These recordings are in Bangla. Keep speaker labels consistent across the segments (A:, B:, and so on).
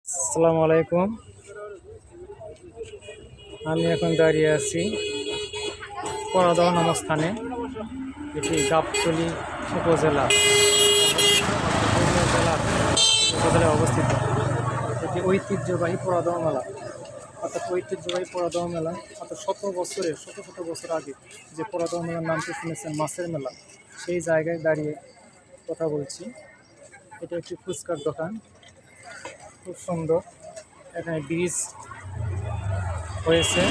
A: আসসালামু আলাইকুম। আমি এখন দাঁড়িয়ে আছি পরাদহ নামক স্থানে। এটি গাবতলী উপজেলা উপজেলায় অবস্থিত। এটি ঐতিহ্যবাহী পরাদহ মেলা, অর্থাৎ শত শত বছর আগে যে পরাদহ মেলার নামটি শুনেছেন মাছের মেলা, সেই জায়গায় দাঁড়িয়ে কথা বলছি। এটা একটি ফুচকার দোকান, খুব সুন্দর। এখানে ব্রিজ হয়েছে,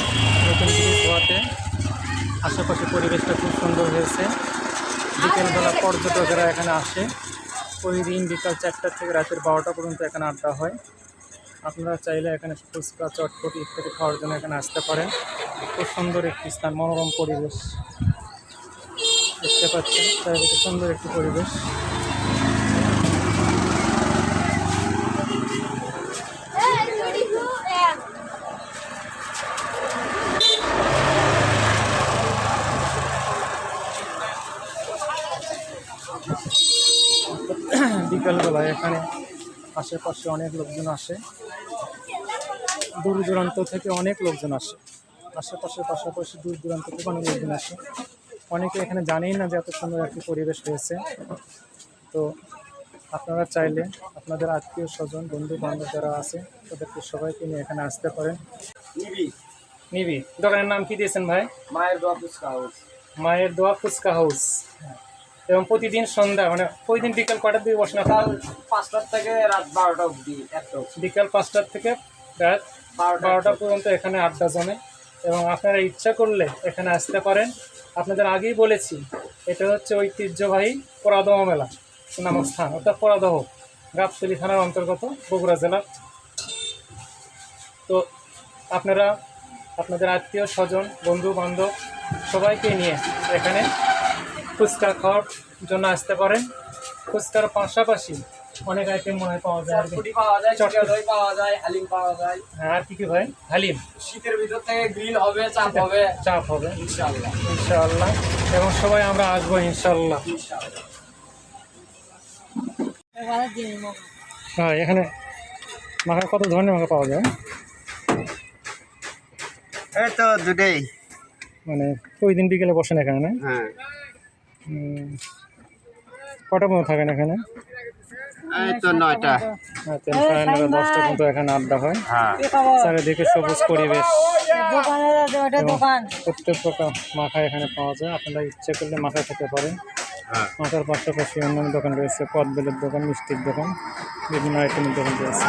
A: নতুন ব্রিজ হওয়াতে আশেপাশে পরিবেশটা খুব সুন্দর হয়েছে। বিকেলবেলা পর্যটকেরা এখানে আসে। প্রতিদিন বিকাল 4টা থেকে রাতের 12টা পর্যন্ত এখানে আড্ডা হয়। আপনারা চাইলে এখানে ফুচকা, চটপটি ইত্যাদি খাওয়ার জন্য এখানে আসতে পারেন। খুব সুন্দর একটি স্থান, মনোরম পরিবেশ দেখতে পাচ্ছেন। চারিদিকে সুন্দর একটি পরিবেশ। বিকালবেলায় এখানে আশেপাশে অনেক লোকজন আসে, দূর দূরান্ত থেকে অনেক লোকজন আসে। আশেপাশের পাশাপাশি দূর দূরান্ত থেকে অনেক লোকজন আসে। অনেকে এখানে জানেই না যে এত সুন্দর একটি পরিবেশ হয়েছে। তো আপনারা চাইলে আপনাদের আত্মীয় স্বজন, বন্ধু বান্ধব যারা আছে তাদেরকে সবাইকে নিয়ে এখানে আসতে পারেন। নিবি দোকানের নাম কি দিয়েছেন ভাই?
B: মায়ের দোয়া ফুচকা হাউস।
A: মায়ের দোয়া ফুচকা হাউস। এবং প্রতিদিন সন্ধ্যা মানে প্রতিদিন বিকাল কটার দিকে বসেন?
B: সকাল 5টা থেকে রাত 12টা অবধি।
A: বিকাল 5টা থেকে রাত 12টা পর্যন্ত এখানে আড্ডা জমে। এবং আপনারা ইচ্ছা করলে এখানে আসতে পারেন। আপনাদের আগেই বলেছি, এটা হচ্ছে ঐতিহ্যবাহী পরাদহ মেলা নামক স্থান, অর্থাৎ পরাদহ গাবতলী থানার অন্তর্গত, বগুড়া জেলা। তো আপনারা আপনাদের আত্মীয় স্বজন, বন্ধু বান্ধব সবাইকে নিয়ে এখানে ফুচকা খাওয়ার জন্য আসতে পারেন। ফুচকার পাশাপাশি অনেক আইটেম মনে হয় পাওয়া যায়,
B: চটপটি পাওয়া যায়, চিড়া দই পাওয়া যায়, হালিম পাওয়া যায়।
A: হ্যাঁ, আর কি ভাই? হালিম।
B: শীতের ভিতর থেকে গ্রিল হবে, চাপ হবে
A: ইনশাআল্লাহ। এবং সবাই আমরা আসবো ইনশাআল্লাহ। হ্যাঁ, এখানে মাখা কত ধরনের মাখা পাওয়া যায়?
B: এই তো দুটেই।
A: মানে ওই দিন বিকেলে বসেন এখানে না?
B: হ্যাঁ।
A: কটা পর্যন্ত থাকেন এখানে?
B: এই তো 9টা।
A: আচ্ছা, 9:30 10টা পর্যন্ত এখানে আড্ডা হয়। চারিদিকে সবুজ পরিবেশ, প্রত্যেক প্রকার মাখা এখানে পাওয়া যায়। আপনারা ইচ্ছে করলে মাখা খেতে পারেন। মাথার পাশাপাশি অন্যান্য দোকান রয়েছে, কদবেলের দোকান, মিষ্টির দোকান, বিভিন্ন আইটেমের দোকান রয়েছে।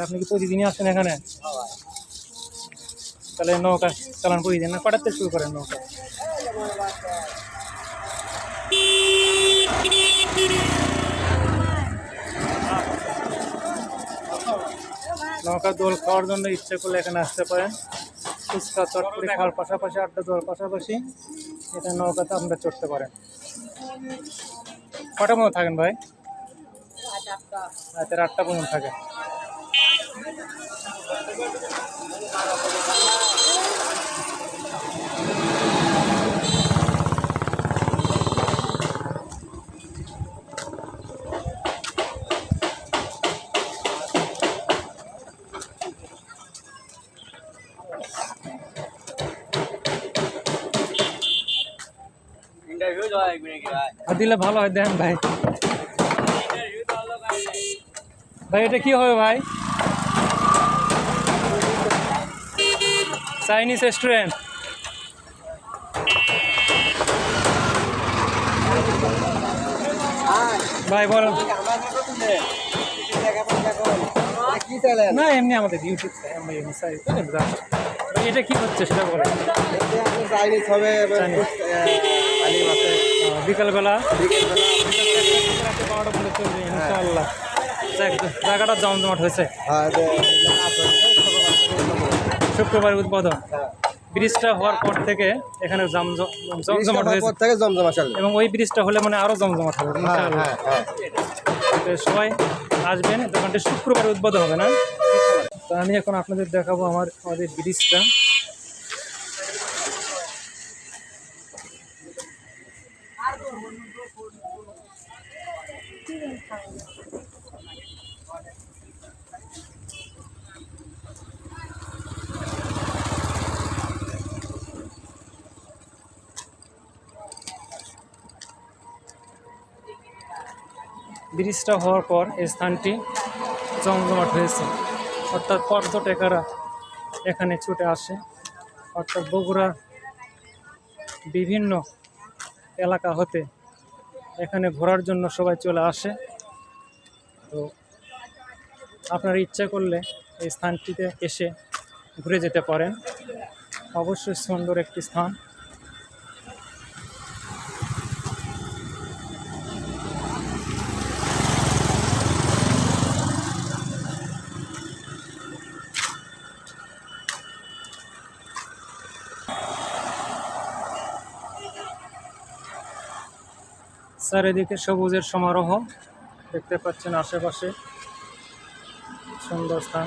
A: আপনি কি প্রতিদিনই আসেন এখানে? তাহলে নৌকা চালান প্রতিদিন না? কটার থেকে শুরু করেন নৌকা? নৌকা দোল খাওয়ার জন্য ইচ্ছে করলে এখানে আসতে পারেন। ফুচকা, চটপটি খাওয়ার পাশাপাশি, আড্ডা দেওয়ার পাশাপাশি এখানে নৌকাতে আপনারা চড়তে পারেন। কটার মতো থাকেন ভাই? রাতের 8টা পর্যন্ত থাকে। আর দিলে ভালো হয়, দেন ভাই। ভাই এটা কি হবে ভাই? Chinese restaurant. ভাই বলেন না, এমনি আমাদের ইউটিউব এটা কি হচ্ছে সেটা বলেন। বিকালবেলা 12টা পর্যন্ত চলবে ইনশাআল্লাহ। জায়গাটা জমজমাট হয়েছে। শুক্রবার উদ্বোধন। ব্রিজটা হওয়ার পর থেকে এখানে জমজমাট হয়েছে এবং ওই ব্রিজটা হলে মানে আরো জমজমাট হবে ইনশাআল্লাহ। সবাই আসবেন। দোকানটি শুক্রবার উদ্বোধন হবে না? তো আমি এখন আপনাদের দেখাবো আমাদের ব্রিজটা। ব্রিজটা হওয়ার পর এই স্থানটি জমজমাট হয়েছে, অর্থাৎ পর্যটকেরা এখানে ছুটে আসে, অর্থাৎ বগুড়া বিভিন্ন এলাকা হতে এখানে ঘোরার জন্য সবাই চলে আসে। তো আপনারা ইচ্ছা করলে এই স্থানটিতে এসে ঘুরে যেতে পারেন, অবশ্যই সুন্দর একটি স্থান। চারিদিকে সবুজের সমারোহ দেখতে পাচ্ছেন, আশেপাশে সুন্দর স্থান।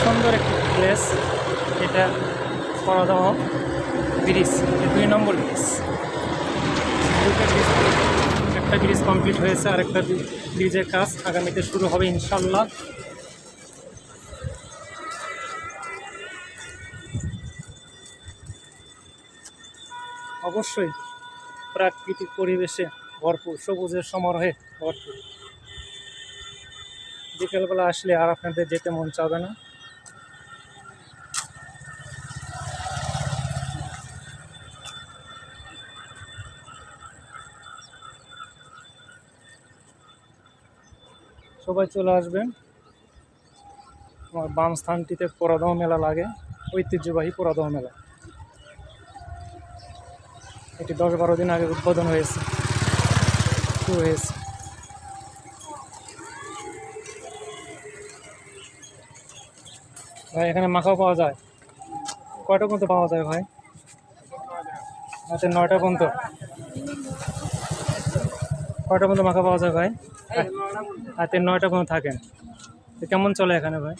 A: সুন্দর একটি প্লেস, এটা পরাদহ ব্রিজ, 2 নম্বর ব্রিজ। দুটো ব্রিজ, একটা ব্রিজ কমপ্লিট হয়েছে, আরেকটা ব্রিজের কাজ আগামীতে শুরু হবে ইনশাল্লাহ। অবশ্যই প্রাকৃতিক পরিবেশে ভরপুর, সবুজের সমারোহে ভরপুর। বিকেলবেলা আসলে আর আপনাদের যেতে মন চাবে না। সবাই চলে আসবেন। আমার বাম স্থানটিতে পরাদহ মেলা লাগে, ঐতিহ্যবাহী পরাদহ মেলা। এটি 10-12 দিন আগে উদ্বোধন হয়েছে, শুরু হয়েছে। ভাই এখানে মাখাও পাওয়া যায়? কয়টা পর্যন্ত পাওয়া যায় ভাই? রাতে 9টা পর্যন্ত। কয়টা পর্যন্ত মাখা পাওয়া যায় ভাই? রাতে 9টা পর্যন্ত থাকেন। তো কেমন চলে এখানে ভাই?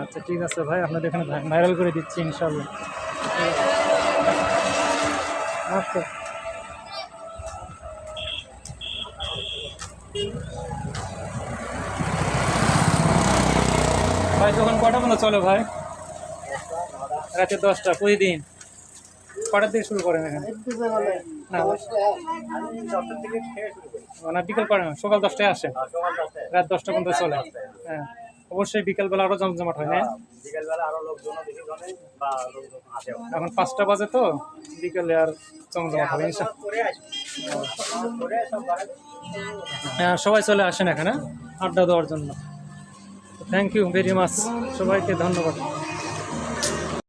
A: আচ্ছা ঠিক আছে ভাই, আপনাদের এখানে ভাইরাল করে দিচ্ছি ইনশাল্লাহ। আচ্ছা ভাই, দোকান কটা পর্যন্ত চলে ভাই? রাতে 10টা প্রতিদিন। কটার থেকে শুরু করেন এখানে? না না, বিকেল করেন, সকাল 10টায় আসেন, রাত 10টা পর্যন্ত চলে। হ্যাঁ অবশ্যই বিকেলবেলা আরও জমজমাট হয় না? এখন 5টা বাজে, তো বিকেলে আর জমজমাট হবে হ্যাঁ। সবাই চলে আসেন এখানে আড্ডা দেওয়ার জন্য। থ্যাংক ইউ ভেরি মাচ, সবাইকে ধন্যবাদ।